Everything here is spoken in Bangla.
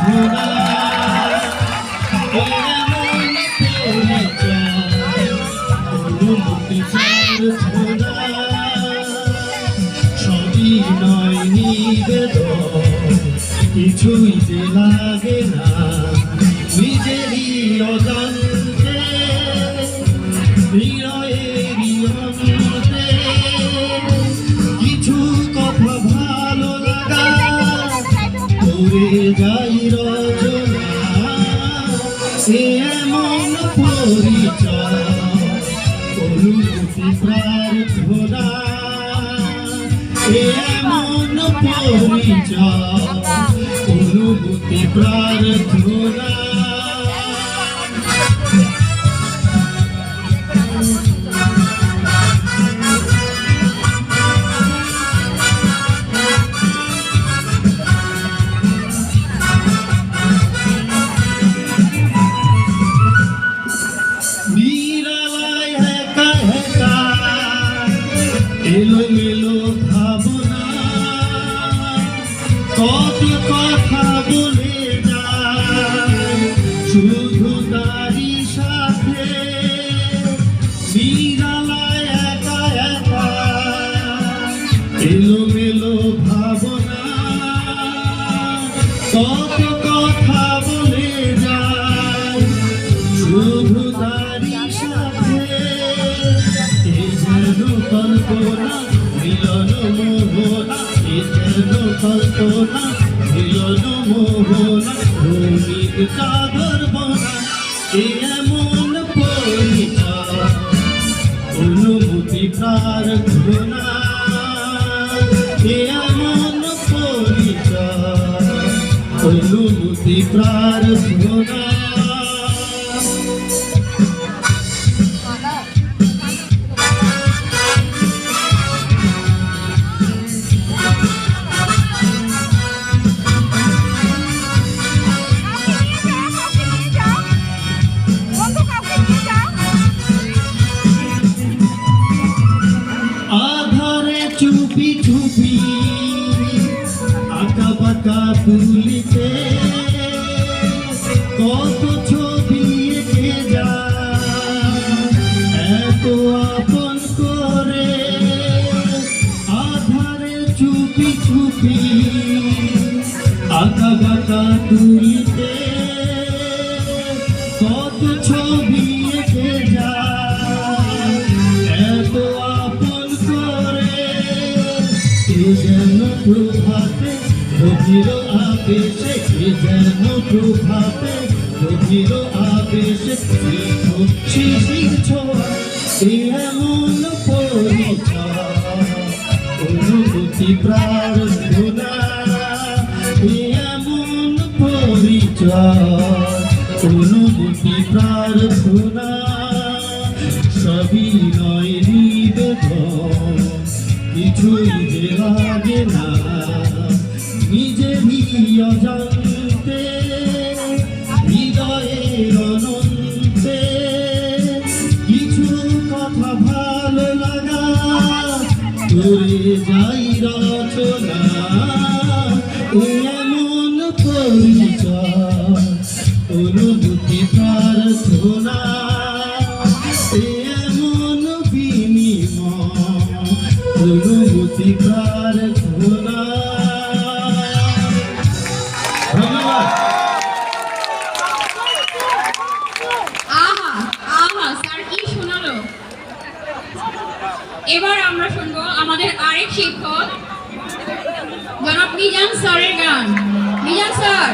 প্রার্থনা সবই নয় নিবেদন কিছুই যে লাগে না নিজেরই অজান্তে হৃদয়েরই অন্তে কিছু কথা ভালো লাগা করে যাই রচনা এমন পরিচয় অনুভূতি প্রার্থনা এমন পরিচয় অনুভূতি প্রার্থনা এলোমেলো ভাবনা কত কথা বলে যায় শুধু তারই সাথে নিরালায় একা একা এলোমেলো ভাবনা কত কথা বলে যায় শুধু তারই সাথে কল্পনা মিলন মোহনা যেন কল্পনা মিলন মোহনা রঙিন চাদর বোনা এমন পরিচয় অনুভূতি প্রার্থনা এমন পরিচয় অনুভূতি প্রার্থনা চুপি চুপি আঁকা বাঁকা তুলিতে কত ছবি এঁকে যায় এত আপন করে আধারে চুপি চুপি আঁকা বাঁকা তুলিতে কত ছবি এঁকে যায় এত যেন প্রভাতে গভীর আবেশে যেন প্রভাতে গভীর আবেশে শিশির ছোঁয়া এমন পরিচয় অনুভূতি প্রার্থনা এমন পরিচয় অনুভূতি প্রার্থনা সবই নয় নিবেদন কিছুই যে লাগে না নিজেরই অজান্তে হৃদয়ের অনন্তে কিছু কথা ভালো লাগা করে যাই রচনা এমন পরিচয় অনুভূতি প্রার্থনা এমন বিনিময় অনুভূতি প্রার্থনা ধন্যবাদ। আহা আহা স্যার কি শোনালো। এবার আমরা শুনবো আমাদের আরেক শিক্ষক জনাব মিজান স্যারের গান। মিজান স্যার।